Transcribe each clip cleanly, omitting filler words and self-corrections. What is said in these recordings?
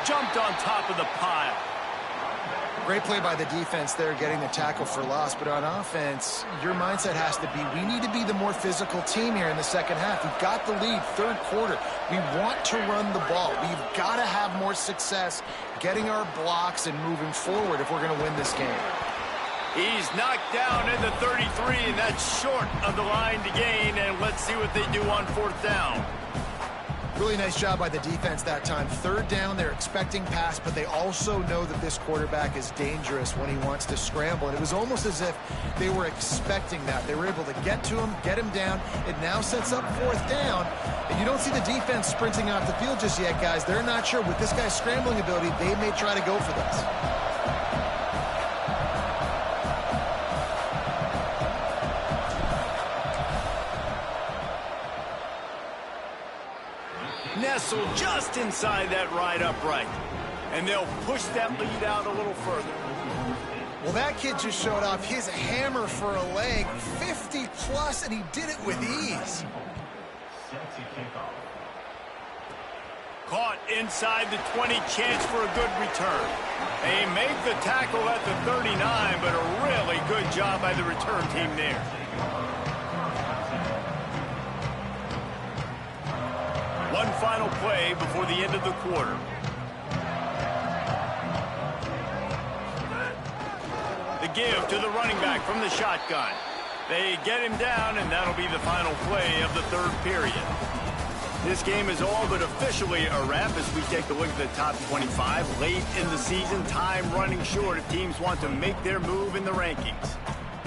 jumped on top of the pile. Great play by the defense there, getting the tackle for loss. But on offense, your mindset has to be, we need to be the more physical team here in the second half. We've got the lead, third quarter. We want to run the ball. We've got to have more success getting our blocks and moving forward if we're going to win this game. He's knocked down at the 33, and that's short of the line to gain. And let's see what they do on fourth down. Really nice job by the defense that time. Third down, they're expecting pass, but they also know that this quarterback is dangerous when he wants to scramble. And it was almost as if they were expecting that. They were able to get to him, get him down. It now sets up fourth down. And you don't see the defense sprinting off the field just yet, guys. They're not sure. With this guy's scrambling ability, they may try to go for this. Nestled just inside that right upright. And they'll push that lead out a little further. Well, that kid just showed off his hammer for a leg, 50 plus, and he did it with ease. Caught inside the 20, chance for a good return. They make the tackle at the 39, but a really good job by the return team there. One final play before the end of the quarter. The give to the running back from the shotgun. They get him down, and that'll be the final play of the third period. This game is all but officially a wrap as we take a look at the top 25. Late in the season, time running short if teams want to make their move in the rankings.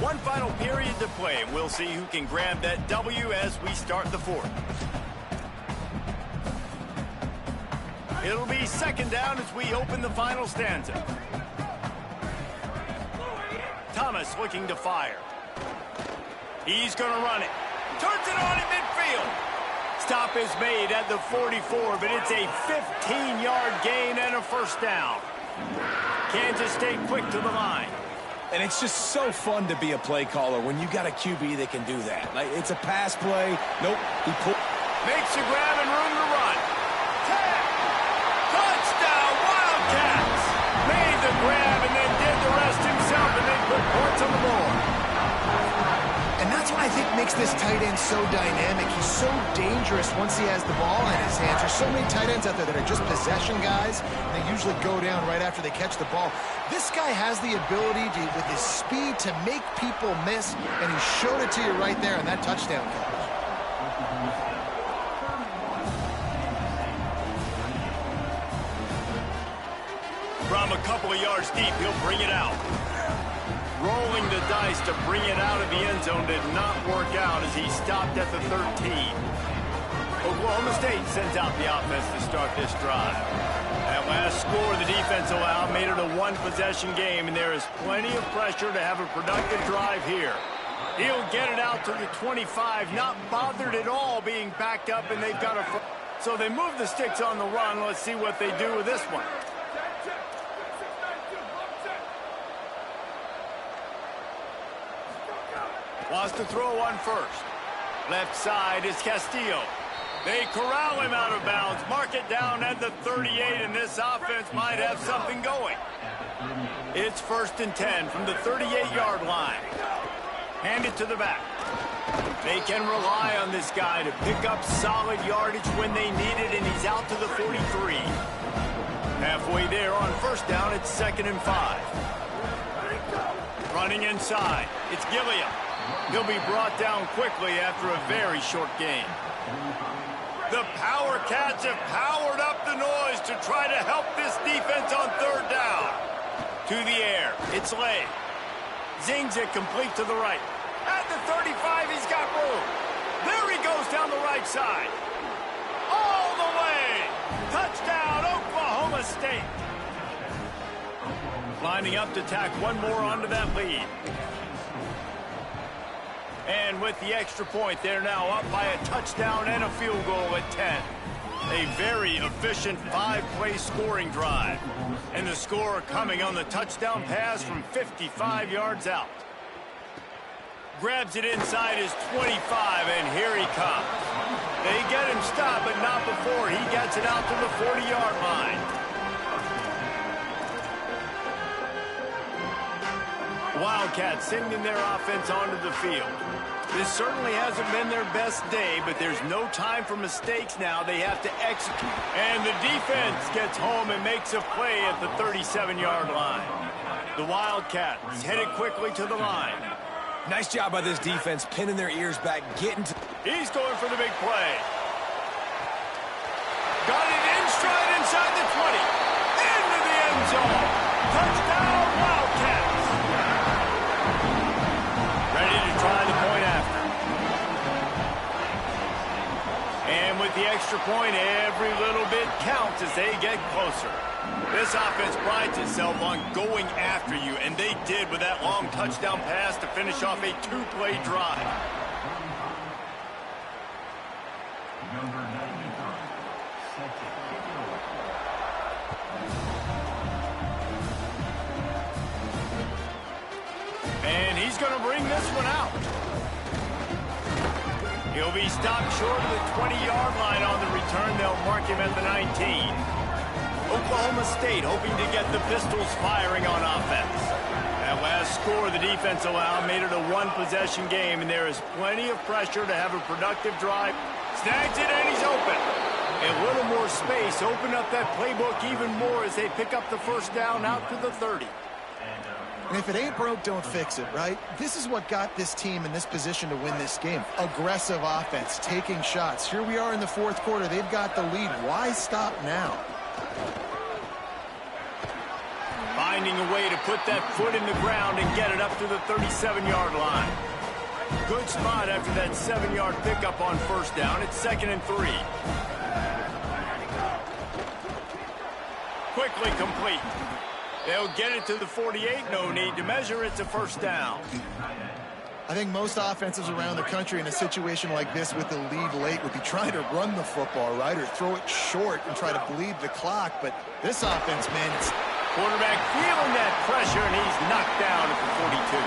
One final period to play, and we'll see who can grab that W as we start the fourth. It'll be second down as we open the final stanza. Thomas looking to fire. He's going to run it. Turns it on in midfield. Stop is made at the 44, but it's a 15-yard gain and a first down. Kansas State quick to the line. And it's just so fun to be a play caller when you got a QB that can do that. Like, it's a pass play. Nope. He makes a grab and room to run. Touchdown, Wildcats! Made the grab and then did the rest himself, and they put points on the board. And that's what I think makes this tight end so dynamic. He's so dangerous once he has the ball in his hands. There's so many tight ends out there that are just possession guys. They usually go down right after they catch the ball. This guy has the ability to, with his speed, to make people miss, and he showed it to you right there on that touchdown catch. From a couple of yards deep, he'll bring it out. Rolling the dice to bring it out of the end zone did not work out as he stopped at the 13. Oklahoma State sends out the offense to start this drive. That last score the defense allowed made it a one-possession game, and there is plenty of pressure to have a productive drive here. He'll get it out to the 25, not bothered at all being backed up, and they've got a... So they move the sticks on the run. Let's see what they do with this one. Wants to throw on first. Left side is Castillo. They corral him out of bounds. Mark it down at the 38, and this offense might have something going. It's 1st and 10 from the 38-yard line. Hand it to the back. They can rely on this guy to pick up solid yardage when they need it, and he's out to the 43. Halfway there on first down, it's 2nd and 5. Running inside, it's Gilliam. He'll be brought down quickly after a very short game. The Power Cats have powered up the noise to try to help this defense on third down. To the air, it's Lay. Zings it complete to the right. At the 35, he's got room. There he goes down the right side. All the way. Touchdown, Oklahoma State. Lining up to tack one more onto that lead. And with the extra point, they're now up by a touchdown and a field goal at 10. A very efficient 5-play scoring drive. And the score coming on the touchdown pass from 55 yards out. Grabs it inside his 25, and here he comes. They get him stopped, but not before he gets it out to the 40-yard line. Wildcats sending their offense onto the field. This certainly hasn't been their best day, but there's no time for mistakes now. They have to execute. And the defense gets home and makes a play at the 37-yard line. The Wildcats headed quickly to the line. Nice job by this defense, pinning their ears back, getting to... He's going for the big play. Got it in stride inside the 20. Into the end zone. Touchdown, Wildcats. Ready to try the point after. And with the extra point, every little bit counts as they get closer. This offense prides itself on going after you, and they did with that long touchdown pass to finish off a two-play drive. Number 95, second. And he's going to bring this one out. He'll be stopped short of the 20-yard line on the return. They'll mark him at the 19. Oklahoma State hoping to get the Pistols firing on offense. That last score the defense allowed made it a one-possession game, and there is plenty of pressure to have a productive drive. Snags it, and he's open. A little more space, open up that playbook even more as they pick up the first down out to the 30. And if it ain't broke, don't fix it, right? This is what got this team in this position to win this game. Aggressive offense, taking shots. Here we are in the fourth quarter. They've got the lead. Why stop now? Finding a way to put that foot in the ground and get it up to the 37-yard line. Good spot after that 7-yard pickup on first down. It's 2nd and 3. Quickly complete. They'll get it to the 48. No need to measure. It's a first down. I think most offenses around the country in a situation like this with the lead late would be trying to run the football, right, or throw it short and try to bleed the clock. But this offense, man, it's... Quarterback feeling that pressure, and he's knocked down at the 42.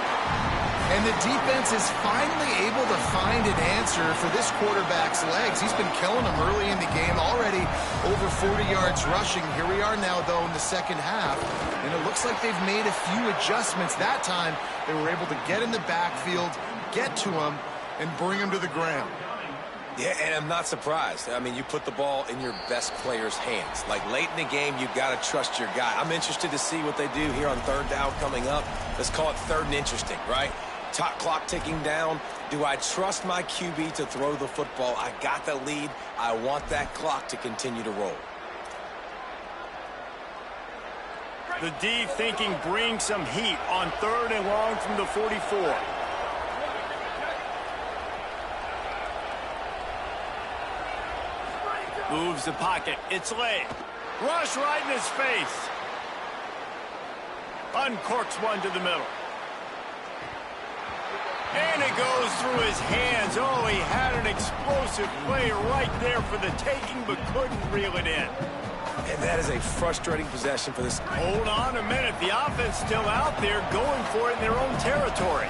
And the defense is finally able to find an answer for this quarterback's legs. He's been killing them early in the game, already over 40 yards rushing. Here we are now, though, in the second half, and it looks like they've made a few adjustments. That time, they were able to get in the backfield, get to him, and bring him to the ground. Yeah, and I'm not surprised. I mean, you put the ball in your best player's hands. Like, late in the game, you've got to trust your guy. I'm interested to see what they do here on third down coming up. Let's call it third and interesting, right? Top clock ticking down. Do I trust my QB to throw the football? I got the lead. I want that clock to continue to roll. The D thinking bring some heat on 3rd and long from the 44. Moves the pocket. It's late. Rush right in his face. Uncorks one to the middle. And it goes through his hands. Oh, he had an explosive play right there for the taking, but couldn't reel it in. And that is a frustrating possession for this. Hold on a minute. The offense still out there going for it in their own territory.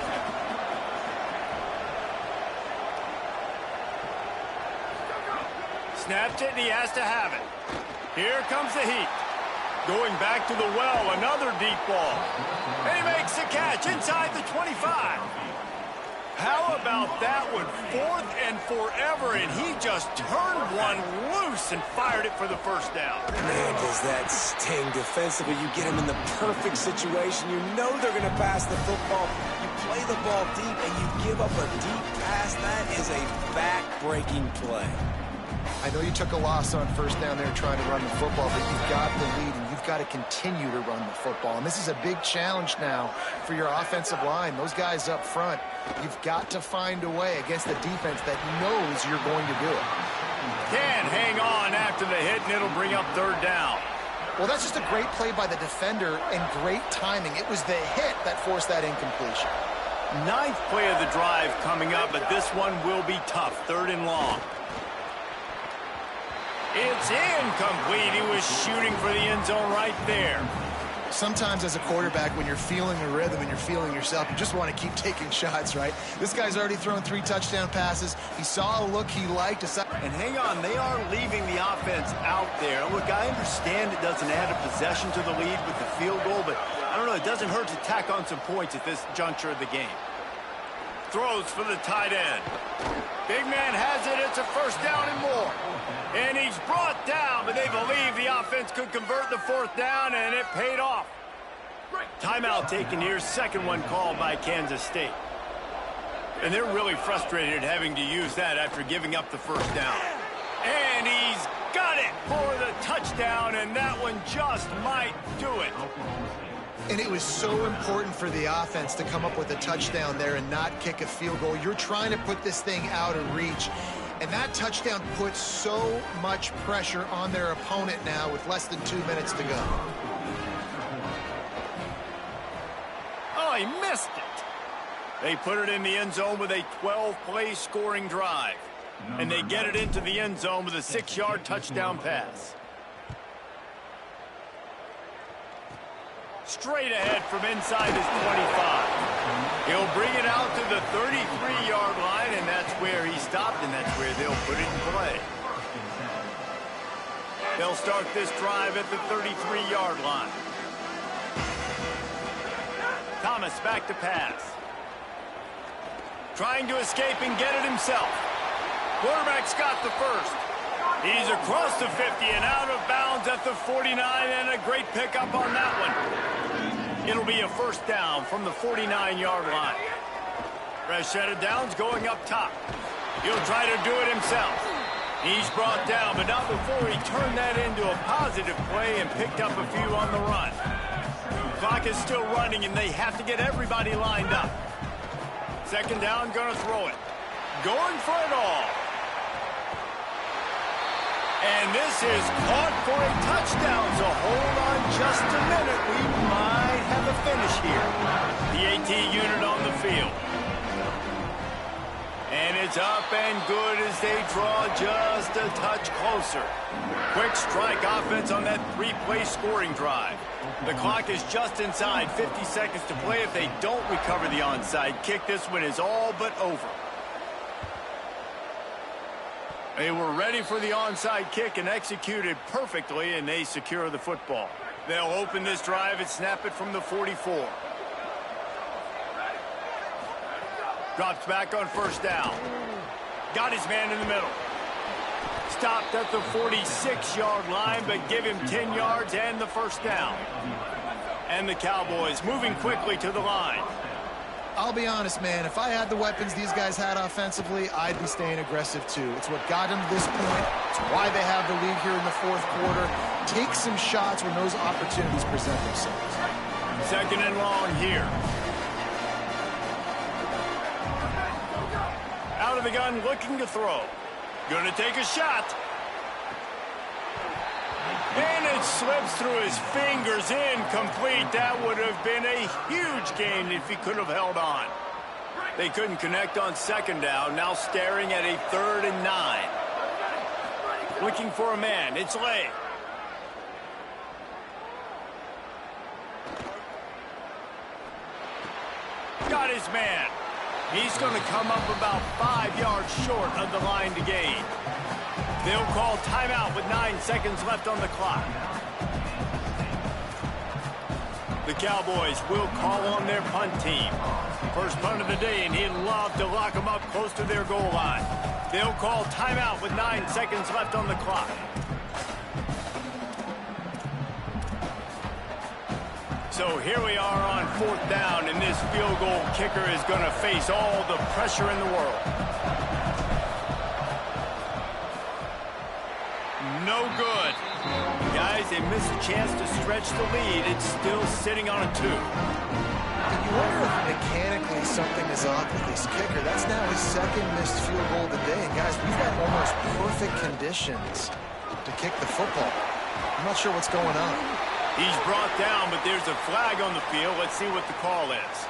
Snapped it, and he has to have it. Here comes the heat. Going back to the well, another deep ball. And he makes the catch inside the 25. How about that one? 4th and forever, and he just turned one loose and fired it for the first down. Man, does that sting defensively. You get him in the perfect situation. You know they're going to pass the football. You play the ball deep, and you give up a deep pass. That is a back-breaking play. I know you took a loss on first down there trying to run the football, but you've got the lead, and you've got to continue to run the football. And this is a big challenge now for your offensive line. Those guys up front, you've got to find a way against the defense that knows you're going to do it. Can hang on after the hit, and it'll bring up 3rd down. Well, that's just a great play by the defender and great timing. It was the hit that forced that incompletion. 9th play of the drive coming up, but this one will be tough. 3rd and long. It's incomplete. He was shooting for the end zone right there. Sometimes as a quarterback, when you're feeling the rhythm and you're feeling yourself, you just want to keep taking shots, right? This guy's already thrown 3 touchdown passes. He saw a look he liked. And hang on, they are leaving the offense out there. Look, I understand it doesn't add a possession to the lead with the field goal, but I don't know, it doesn't hurt to tack on some points at this juncture of the game. Throws for the tight end. Big man has it. It's a first down and more. And he's brought down, but they believe the offense could convert the fourth down, and it paid off. Timeout taken here. Second one called by Kansas State. And they're really frustrated having to use that after giving up the first down. And he's got it for the touchdown, and that one just might do it. And it was so important for the offense to come up with a touchdown there and not kick a field goal. You're trying to put this thing out of reach. And that touchdown puts so much pressure on their opponent now with less than 2 minutes to go. Oh, he missed it. They put it in the end zone with a 12-play scoring drive. And they get it into the end zone with a 6-yard touchdown pass. Straight ahead from inside his 25. He'll bring it out to the 33-yard line, and that's where he stopped, and that's where they'll put it in play. They'll start this drive at the 33-yard line. Thomas back to pass. Trying to escape and get it himself. Quarterback's got the first. He's across the 50 and out of bounds at the 49, and a great pickup on that one. It'll be a first down from the 49-yard line. Fresh set of downs going up top. He'll try to do it himself. He's brought down, but not before he turned that into a positive play and picked up a few on the run. Clock is still running, and they have to get everybody lined up. Second down, gonna throw it. Going for it all. And this is caught for a touchdown, so hold on just a minute. We might have a finish here. The AT unit on the field. And it's up and good as they draw just a touch closer. Quick strike offense on that 3-play scoring drive. The clock is just inside 50 seconds to play. If they don't recover the onside kick, this one is all but over. They were ready for the onside kick and executed perfectly, and they secure the football. They'll open this drive and snap it from the 44. Drops back on first down. Got his man in the middle. Stopped at the 46-yard line, but give him 10 yards and the first down. And the Cowboys moving quickly to the line. I'll be honest, man, if I had the weapons these guys had offensively, I'd be staying aggressive too. It's what got them to this point. It's why they have the lead here in the fourth quarter. Take some shots when those opportunities present themselves. Second and long here. Out of the gun, looking to throw. Gonna take a shot. And it slips through his fingers, incomplete. That would have been a huge gain if he could have held on. They couldn't connect on second down, now staring at a 3rd and 9. Looking for a man, it's Lay. Got his man. He's going to come up about 5 yards short of the line to gain. They'll call timeout with 9 seconds left on the clock. The Cowboys will call on their punt team. First punt of the day, and he'd love to lock them up close to their goal line. They'll call timeout with 9 seconds left on the clock. So here we are on 4th down, and this field goal kicker is going to face all the pressure in the world. No good. Guys, they miss a chance to stretch the lead. It's still sitting on a 2. You wonder if mechanically something is off with this kicker. That's now his 2nd missed field goal of the day. And guys, we've got almost perfect conditions to kick the football. I'm not sure what's going on. He's brought down, but there's a flag on the field. Let's see what the call is.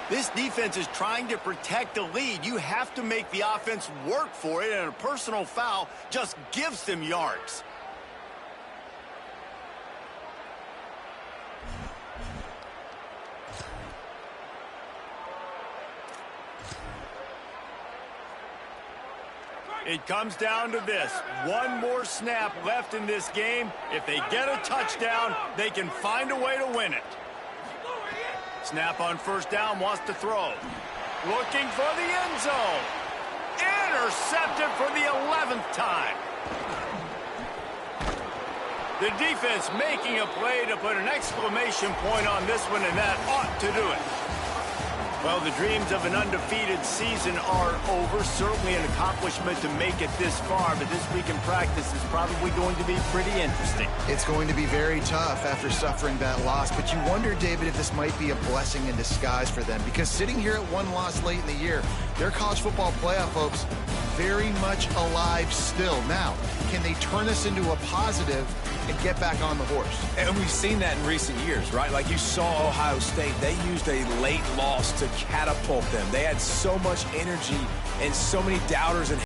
This defense is trying to protect the lead. You have to make the offense work for it, and a personal foul just gives them yards. It comes down to this. One more snap left in this game. If they get a touchdown, they can find a way to win it. Snap on first down, wants to throw. Looking for the end zone. Intercepted for the 11th time. The defense making a play to put an exclamation point on this one, and that ought to do it. Well, the dreams of an undefeated season are over. Certainly an accomplishment to make it this far, but this week in practice is probably going to be pretty interesting. It's going to be very tough after suffering that loss, but you wonder, David, if this might be a blessing in disguise for them, because sitting here at one loss late in the year, their college football playoff hopes very much alive still. Now, can they turn this into a positive and get back on the horse? And we've seen that in recent years, right? Like you saw Ohio State, they used a late loss to catapult them. They had so much energy and so many doubters and